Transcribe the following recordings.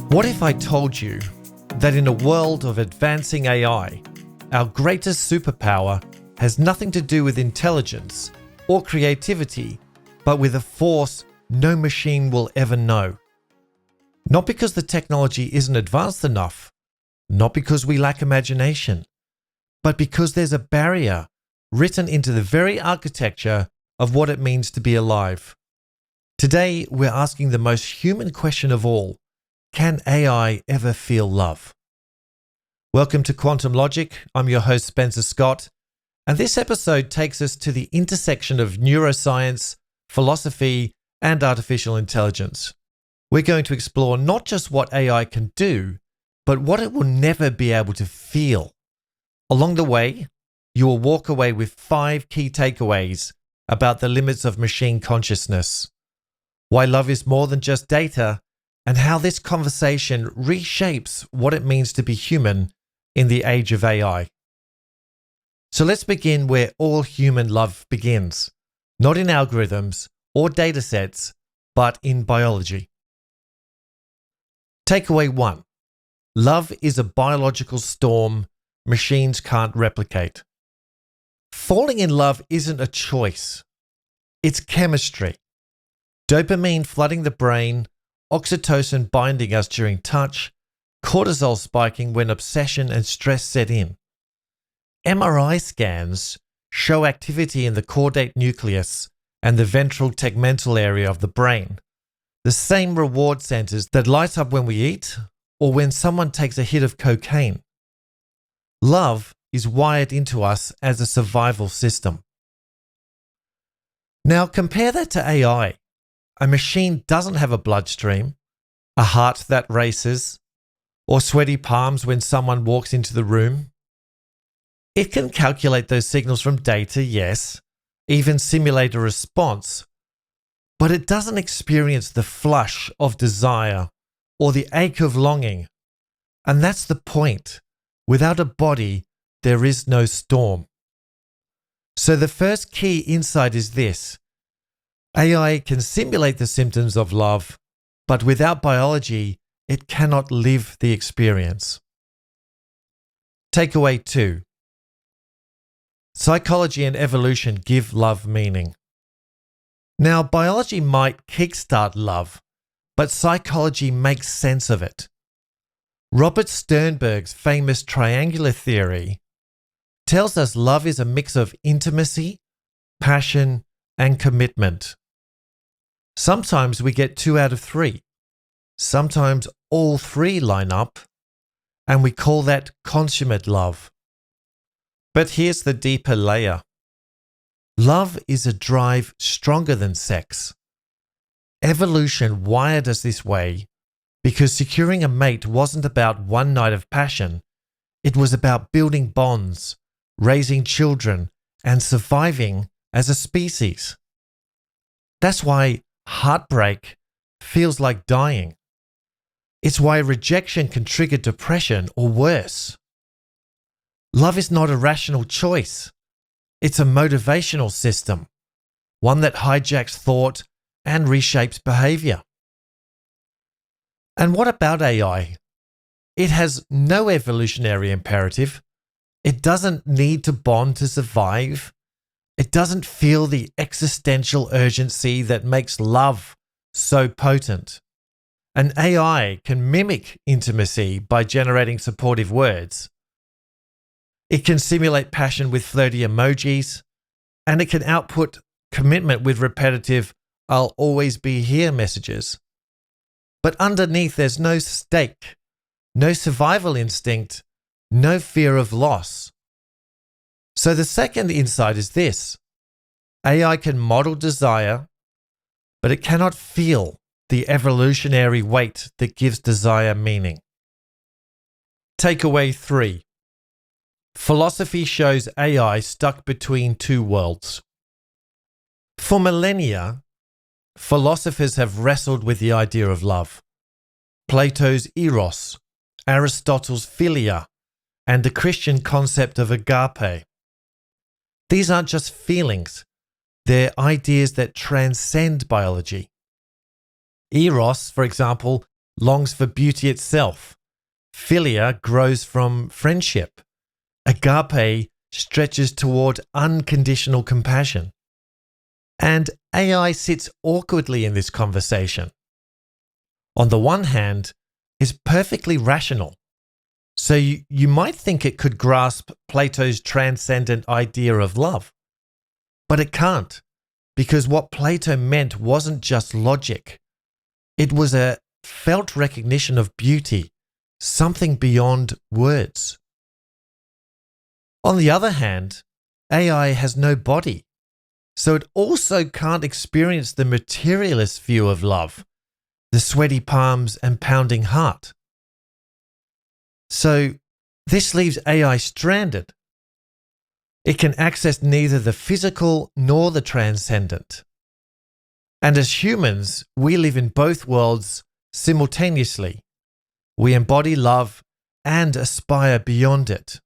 What if I told you that in a world of advancing AI, our greatest superpower has nothing to do with intelligence or creativity, but with a force no machine will ever know? Not because the technology isn't advanced enough, not because we lack imagination, but because there's a barrier written into the very architecture of what it means to be alive. Today, we're asking the most human question of all: can AI ever feel love? Welcome to Quantum Logic. I'm your host, Spencer Scott, and this episode takes us to the intersection of neuroscience, philosophy, and artificial intelligence. We're going to explore not just what AI can do, but what it will never be able to feel. Along the way, you will walk away with 5 key takeaways about the limits of machine consciousness, why love is more than just data, and how this conversation reshapes what it means to be human in the age of AI. So let's begin where all human love begins, not in algorithms or datasets, but in biology. Takeaway 1. Love is a biological storm machines can't replicate. Falling in love isn't a choice. It's chemistry. Dopamine flooding the brain, oxytocin binding us during touch, cortisol spiking when obsession and stress set in. MRI scans show activity in the caudate nucleus and the ventral tegmental area of the brain, the same reward centers that light up when we eat or when someone takes a hit of cocaine. Love is wired into us as a survival system. Now compare that to AI. A machine doesn't have a bloodstream, a heart that races, or sweaty palms when someone walks into the room. It can calculate those signals from data, yes, even simulate a response, but it doesn't experience the flush of desire or the ache of longing. And that's the point. Without a body, there is no storm. So the first key insight is this: AI can simulate the symptoms of love, but without biology, it cannot live the experience. Takeaway 2. Psychology and evolution give love meaning. Now, biology might kickstart love, but psychology makes sense of it. Robert Sternberg's famous triangular theory tells us love is a mix of intimacy, passion, and commitment. Sometimes we get 2 out of 3. Sometimes all 3 line up, and we call that consummate love. But here's the deeper layer. Love is a drive stronger than sex. Evolution wired us this way because securing a mate wasn't about one night of passion. It was about building bonds, raising children, and surviving as a species. That's why heartbreak feels like dying. It's why rejection can trigger depression or worse. Love is not a rational choice. It's a motivational system, one that hijacks thought and reshapes behavior. And what about AI? It has no evolutionary imperative. It doesn't need to bond to survive. It doesn't feel the existential urgency that makes love so potent. An AI can mimic intimacy by generating supportive words. It can simulate passion with flirty emojis, and it can output commitment with repetitive "I'll always be here" messages. But underneath, there's no stake, no survival instinct, no fear of loss. So the second insight is this: AI can model desire, but it cannot feel the evolutionary weight that gives desire meaning. Takeaway 3. Philosophy shows AI stuck between 2 worlds. For millennia, philosophers have wrestled with the idea of love. Plato's eros, Aristotle's philia, and the Christian concept of agape. These aren't just feelings, they're ideas that transcend biology. Eros, for example, longs for beauty itself. Philia grows from friendship. Agape stretches toward unconditional compassion. And AI sits awkwardly in this conversation. On the one hand, it's perfectly rational. So you might think it could grasp Plato's transcendent idea of love. But it can't, because what Plato meant wasn't just logic. It was a felt recognition of beauty, something beyond words. On the other hand, AI has no body, so it also can't experience the materialist view of love, the sweaty palms and pounding heart. So this leaves AI stranded. It can access neither the physical nor the transcendent. And as humans, we live in both worlds simultaneously. We embody love and aspire beyond it.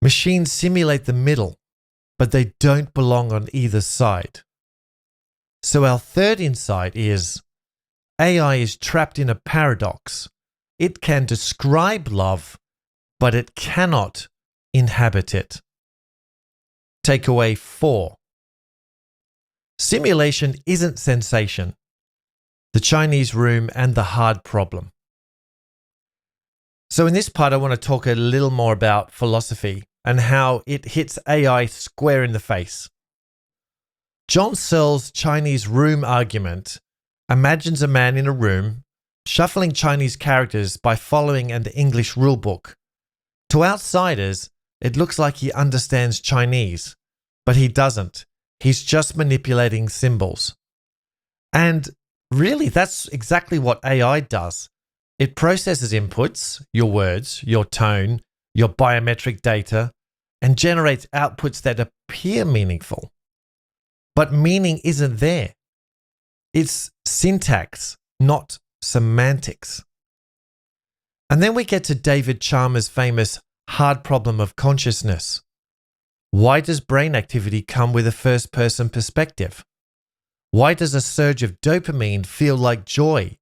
Machines simulate the middle, but they don't belong on either side. So our third insight is AI is trapped in a paradox. It can describe love, but it cannot inhabit it. Takeaway 4. Simulation isn't sensation. The Chinese room and the hard problem. So in this part, I want to talk a little more about philosophy and how it hits AI square in the face. John Searle's Chinese room argument imagines a man in a room shuffling Chinese characters by following an English rulebook. To outsiders, it looks like he understands Chinese, but he doesn't. He's just manipulating symbols. And really, that's exactly what AI does. It processes inputs, your words, your tone, your biometric data, and generates outputs that appear meaningful. But meaning isn't there. It's syntax, not semantics. And then we get to David Chalmers' famous hard problem of consciousness. Why does brain activity come with a first-person perspective? Why does a surge of dopamine feel like joy,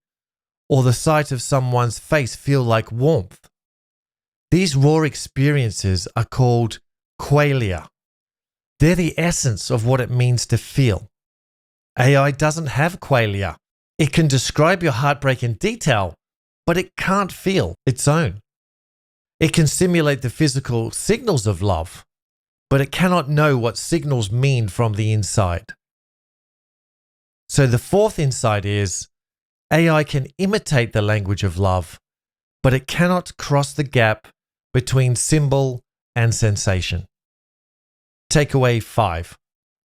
or the sight of someone's face feel like warmth? These raw experiences are called qualia. They're the essence of what it means to feel. AI doesn't have qualia. It can describe your heartbreak in detail, but it can't feel its own. It can simulate the physical signals of love, but it cannot know what signals mean from the inside. So the fourth insight is AI can imitate the language of love, but it cannot cross the gap between symbol and sensation. Takeaway 5.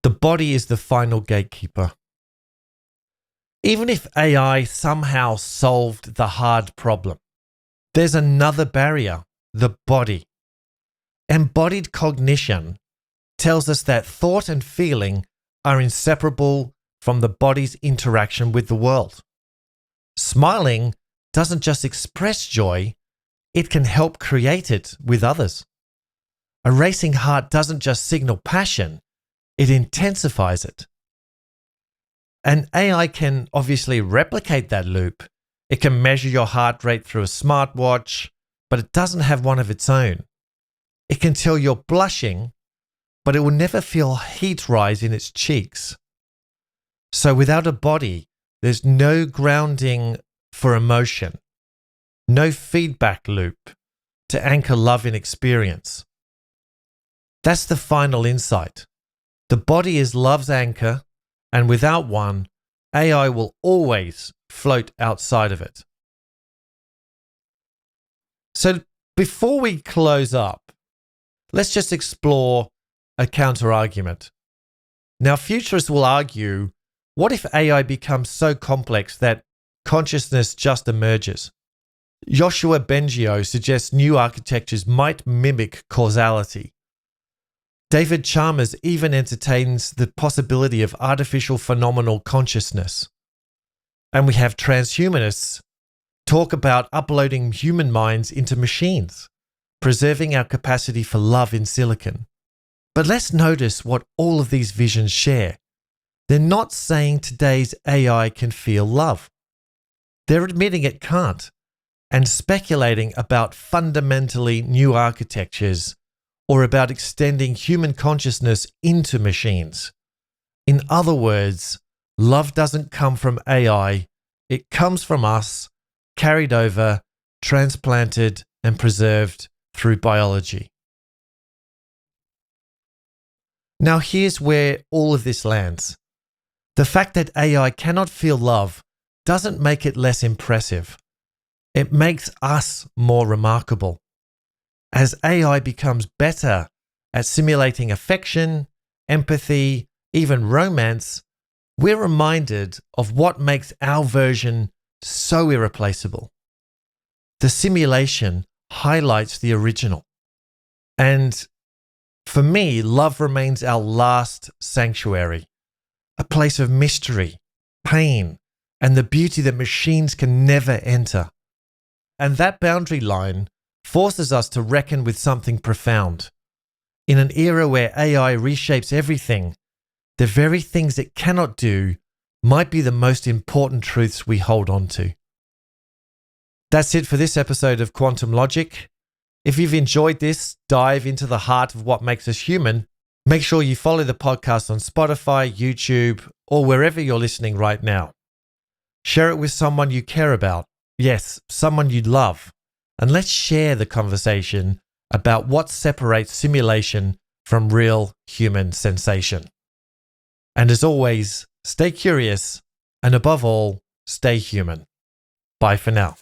The body is the final gatekeeper. Even if AI somehow solved the hard problem, there's another barrier, the body. Embodied cognition tells us that thought and feeling are inseparable from the body's interaction with the world. Smiling doesn't just express joy, it can help create it with others. A racing heart doesn't just signal passion, it intensifies it. And AI can obviously replicate that loop. It can measure your heart rate through a smartwatch, but it doesn't have one of its own. It can tell you're blushing, but it will never feel heat rise in its cheeks. So without a body, there's no grounding for emotion, no feedback loop to anchor love in experience. That's the final insight. The body is love's anchor, and without one, AI will always float outside of it. So before we close up, let's just explore a counter-argument. Now, futurists will argue, what if AI becomes so complex that consciousness just emerges? Joshua Bengio suggests new architectures might mimic causality. David Chalmers even entertains the possibility of artificial phenomenal consciousness. And we have transhumanists talk about uploading human minds into machines, preserving our capacity for love in silicon. But let's notice what all of these visions share. They're not saying today's AI can feel love. They're admitting it can't and speculating about fundamentally new architectures or about extending human consciousness into machines. In other words, love doesn't come from AI, it comes from us, carried over, transplanted, and preserved through biology. Now here's where all of this lands. The fact that AI cannot feel love doesn't make it less impressive. It makes us more remarkable. As AI becomes better at simulating affection, empathy, even romance, we're reminded of what makes our version so irreplaceable. The simulation highlights the original. And for me, love remains our last sanctuary, a place of mystery, pain, and the beauty that machines can never enter. And that boundary line forces us to reckon with something profound. In an era where AI reshapes everything, the very things it cannot do might be the most important truths we hold on to. That's it for this episode of Quantum Logic. If you've enjoyed this dive into the heart of what makes us human, make sure you follow the podcast on Spotify, YouTube, or wherever you're listening right now. Share it with someone you care about. Yes, someone you love. And let's share the conversation about what separates simulation from real human sensation. And as always, stay curious and above all, stay human. Bye for now.